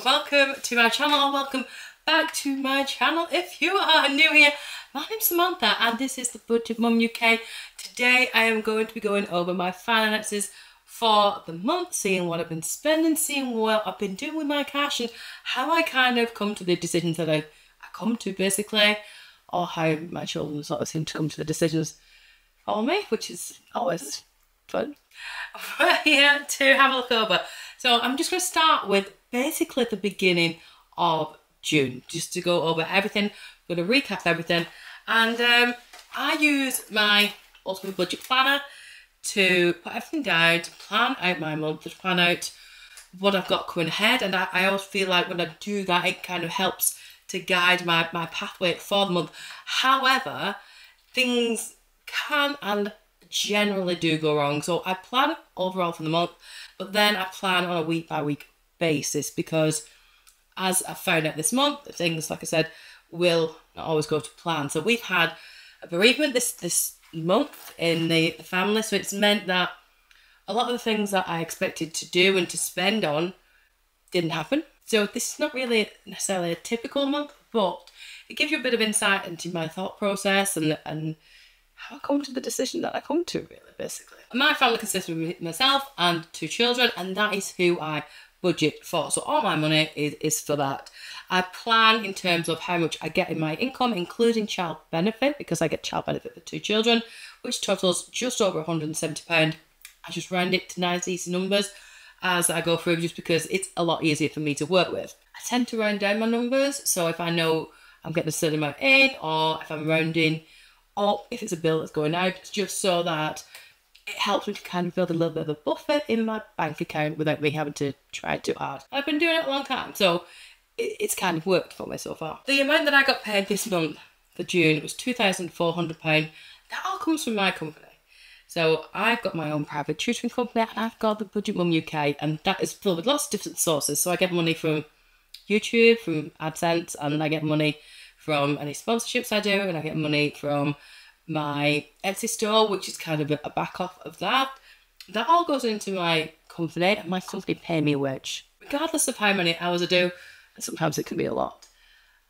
welcome to my channel, or welcome back to my channel if you are new here. My name's Samantha and this is the Budget Mum UK. Today I am going to be going over my finances for the month, seeing what I've been spending, seeing what I've been doing with my cash and how I kind of come to the decisions that I come to basically, or how my children sort of seem to come to the decisions for me, which is always fun. We're here to have a look over. So I'm just going to start with basically the beginning of June, just to go over everything. I'm going to recap everything. And I use my ultimate budget planner to put everything down, to plan out my month, to plan out what I've got coming ahead. And I always feel like when I do that, it kind of helps to guide my pathway for the month. However, things can and generally do go wrong. So I plan overall for the month, but then I plan on a week by week basis because as I found out this month, things, like I said, will not always go to plan. So we've had a bereavement this month in the family, so it's meant that a lot of the things that I expected to do and to spend on didn't happen. So this is not really necessarily a typical month, but it gives you a bit of insight into my thought process and how I come to the decision that I come to, really, basically. My family consists of myself and 2 children, and that is who I budget for. So all my money is for that. I plan in terms of how much I get in my income, including child benefit, because I get child benefit for 2 children, which totals just over £170. I just round it to nice, easy numbers as I go through, just because it's a lot easier for me to work with. I tend to round down my numbers, so if I know I'm getting a certain amount in, or if I'm rounding, or if it's a bill that's going out, just so that it helps me to kind of build a little bit of a buffer in my bank account without me having to try too hard. I've been doing it a long time, so it's kind of worked for me so far. The amount that I got paid this month for June was £2,400. That all comes from my company. So I've got my own private tutoring company and I've got the Budget Mum UK, and that is filled with lots of different sources. So I get money from YouTube, from AdSense, and I get money from any sponsorships I do, and I get money from my Etsy store, which is kind of a back off of that. That all goes into my company, and my company pay me a wage. Regardless of how many hours I do, and sometimes it can be a lot,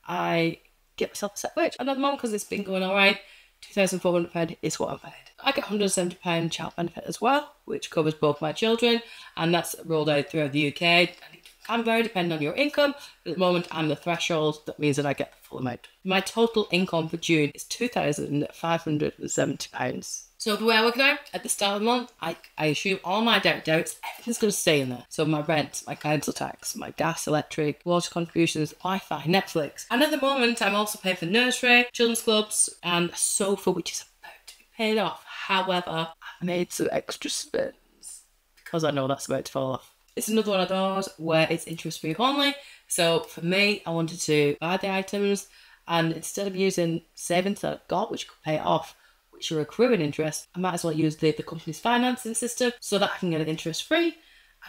I get myself a set wage. And at the moment, because it's been going alright, £2,400 is what I'm paid. I get £170 child benefit as well, which covers both my children, and that's rolled out throughout the UK. And it can vary depending on your income, but at the moment I'm the threshold. That means that I get the full amount. My total income for June is £2,570. So the way I work it out, at the start of the month, I assume all my direct debits, everything's going to stay in there. So my rent, my council tax, my gas, electric, water contributions, Wi-Fi, Netflix. And at the moment, I'm also paying for nursery, children's clubs, and a sofa, which is about to be paid off. However, I made some extra spends because I know that's about to fall off. It's another one of those where it's interest-free only. So for me, I wanted to buy the items, and instead of using savings that I've got, which could pay it off, which are accruing interest, I might as well use the company's financing system so that I can get it interest-free.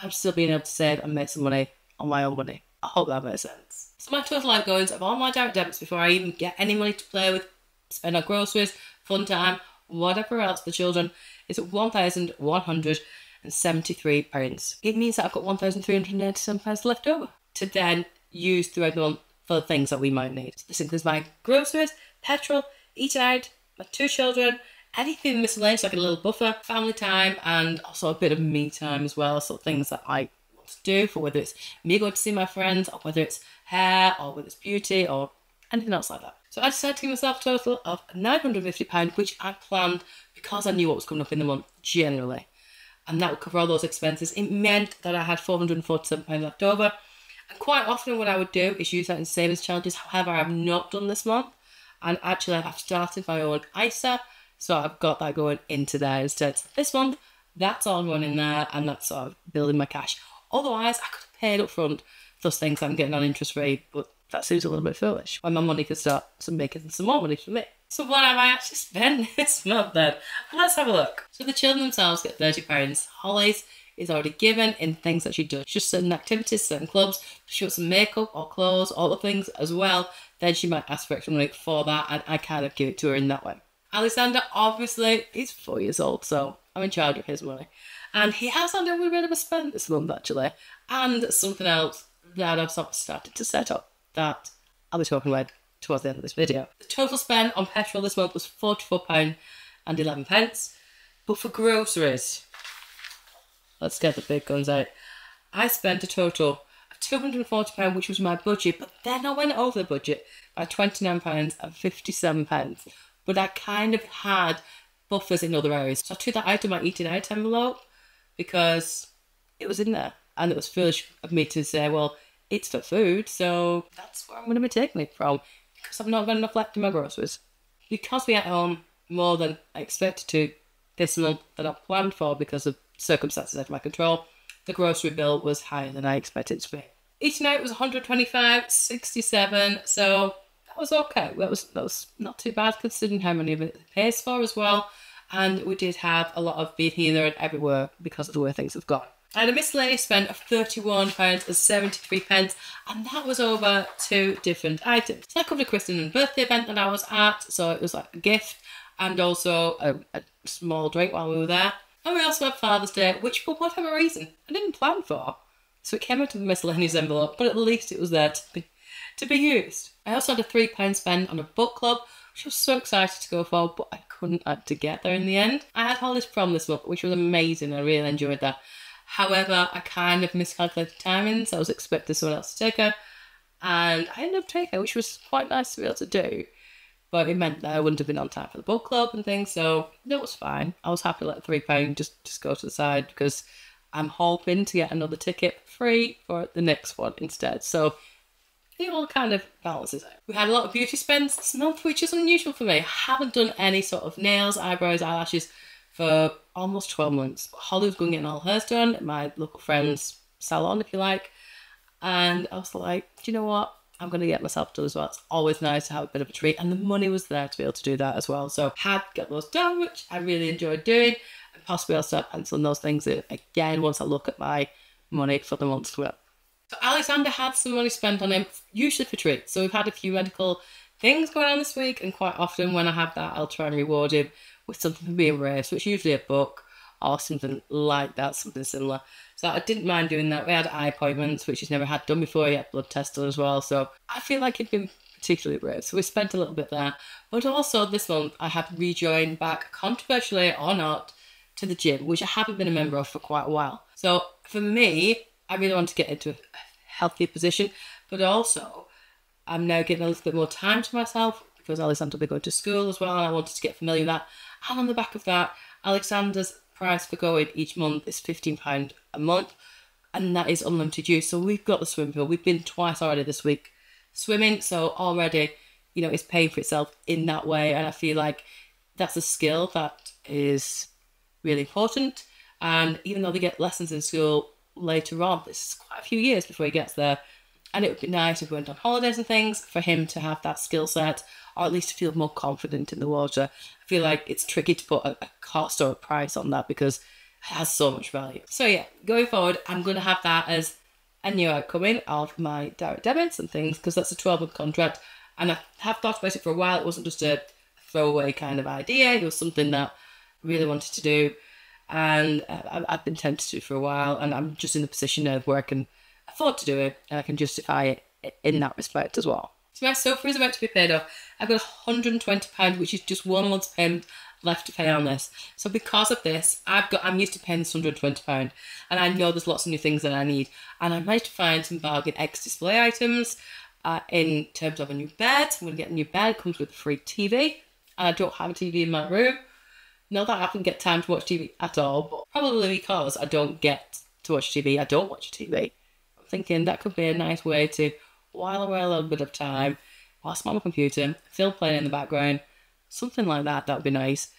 I'm still being able to save and make some money on my own money. I hope that makes sense. So my total outgoings of all my direct debits before I even get any money to play with, spend on groceries, fun time, whatever else for the children, is at £1,173. It means that I've got £1,387 left over to then use throughout the month for the things that we might need. This includes my groceries, petrol, eating out, my 2 children, anything miscellaneous like a little buffer, family time, and also a bit of me time as well. So things that I want to do, for whether it's me going to see my friends, or whether it's hair, or whether it's beauty, or anything else like that. So I decided to give myself a total of £950, which I planned because I knew what was coming up in the month generally. And that would cover all those expenses. It meant that I had £447 left over. And quite often what I would do is use that in savings challenges. However, I've not done this month. And actually I've started my own ISA. So I've got that going into there instead. So this month, that's all going in there, and that's sort of building my cash. Otherwise, I could have paid up front for those things I'm getting on interest rate, but that seems a little bit foolish when my money could start making some more money for me. So what have I actually spent this month then? Let's have a look. So the children themselves get £30. Holly's is already given in things that she does. Just certain activities, certain clubs. She wants some makeup or clothes, all the things as well. Then she might ask for extra money for that, and I kind of give it to her in that way. Alexander, obviously, he's 4 years old, so I'm in charge of his money. And he has had a wee bit of a spend this month, actually. And something else that I've sort of started to set up that I'll be talking about towards the end of this video. The total spend on petrol this month was £44.11. But for groceries, let's get the big guns out. I spent a total of £240, which was my budget, but then I went over the budget by £29.57. But I kind of had buffers in other areas. So I took that out of my eating out envelope because it was in there. And it was foolish of me to say, well, it's for food, so that's where I'm going to be taking it from, because I've not got enough left in my groceries. Because we ate home more than I expected to this month than I planned for because of circumstances out of my control, the grocery bill was higher than I expected it to be. Eating out was £125.67, so that was okay. That was not too bad considering how many of it pays for as well. And we did have a lot of being here, there and everywhere because of the way things have gone. I had a miscellaneous spend of £31.73, and that was over 2 different items. So I covered a christening and birthday event that I was at, so it was like a gift and also a small drink while we were there. And we also had Father's Day, which for whatever reason I didn't plan for. So it came out of the miscellaneous envelope, but at least it was there to be used. I also had a £3 spend on a book club, which I was so excited to go for, but I couldn't to get there in the end. I had holidays prom this month, which was amazing. I really enjoyed that. However, I kind of miscalculated timings. I was expecting someone else to take her, and I ended up taking her, which was quite nice to be able to do. But it meant that I wouldn't have been on time for the book club and things, so that was fine. I was happy to let £3 just go to the side because I'm hoping to get another ticket free for the next one instead. So it all kind of balances out. We had a lot of beauty spends this month, which is unusual for me. I haven't done any sort of nails, eyebrows, eyelashes for almost 12 months. Holly was going getting all hers done at my local friend's salon, if you like. And I was like, do you know what? I'm going to get myself done as well. It's always nice to have a bit of a treat. And the money was there to be able to do that as well. So I had to get those done, which I really enjoyed doing. And possibly I'll start penciling those things in again once I look at my money for the months to up. So Alexander had some money spent on him, usually for treats. So we've had a few medical things going on this week. And quite often when I have that, I'll try and reward him with something for being raised, which is usually a book or something like that, something similar. So I didn't mind doing that. We had eye appointments, which he's never had done before. He had blood tests done as well. So I feel like he'd been particularly brave. So we spent a little bit there. But also this month, I have rejoined back, controversially or not, to the gym, which I haven't been a member of for quite a while. So for me, I really want to get into a healthy position. But also, I'm now getting a little bit more time to myself because Alexander will be going to school as well. And I wanted to get familiar with that. And on the back of that, Alexander's price for going each month is £15 a month, and that is unlimited use. So we've got the swimming pool. We've been twice already this week swimming, so already, you know, it's paying for itself in that way. And I feel like that's a skill that is really important. And even though they get lessons in school later on, this is quite a few years before he gets there. And it would be nice if we went on holidays and things for him to have that skill set, or at least to feel more confident in the water. I feel like it's tricky to put a cost or a price on that because it has so much value. So yeah, going forward, I'm going to have that as a new outcoming of my direct debits and things because that's a 12-month contract. And I have thought about it for a while. It wasn't just a throwaway kind of idea. It was something that I really wanted to do. And I've been tempted to for a while. And I'm just in the position now where I can afford to do it and I can justify it in that respect as well. So my sofa is about to be paid off. I've got £120, which is just 1 month's payment left to pay on this. So because of this, I'm used to paying this £120, and I know there's lots of new things that I need. And I managed to find some bargain X display items in terms of a new bed. I'm going to get a new bed. It comes with a free TV, and I don't have a TV in my room. Not that I can get time to watch TV at all, but probably because I don't get to watch TV, I don't watch TV. I'm thinking that could be a nice way to while away a little bit of time whilst I'm on my computer, still playing in the background, something like that. That would be nice.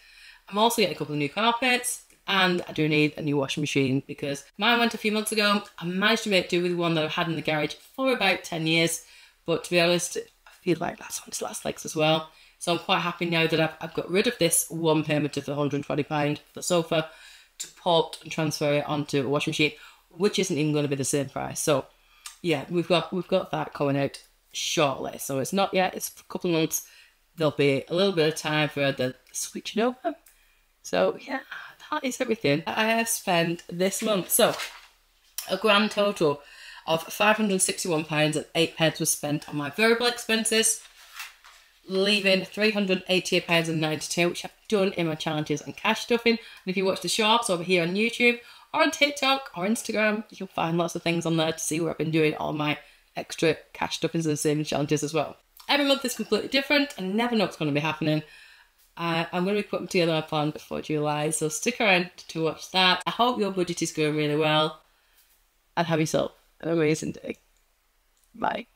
I'm also getting a couple of new carpets, and I do need a new washing machine because mine went a few months ago. I managed to make do with the one that I've had in the garage for about 10 years, but to be honest, I feel like that's on its last legs as well. So I'm quite happy now that I've got rid of this one payment of the £120 for the sofa to port and transfer it onto a washing machine, which isn't even going to be the same price. So yeah, we've got that coming out shortly. So it's not yet, it's a couple of months. There'll be a little bit of time for the switching over. So yeah, that is everything I have spent this month. So a grand total of £561 and 8p was spent on my variable expenses, leaving £388.92, which I've done in my challenges and cash stuffing. And if you watch the shorts over here on YouTube or on TikTok or Instagram, you'll find lots of things on there to see where I've been doing all my extra cash stuffings and saving challenges as well. Every month is completely different and never know what's going to be happening. I'm going to be putting together a plan before July, so stick around to watch that. I hope your budget is going really well, and have yourself an amazing day. Bye.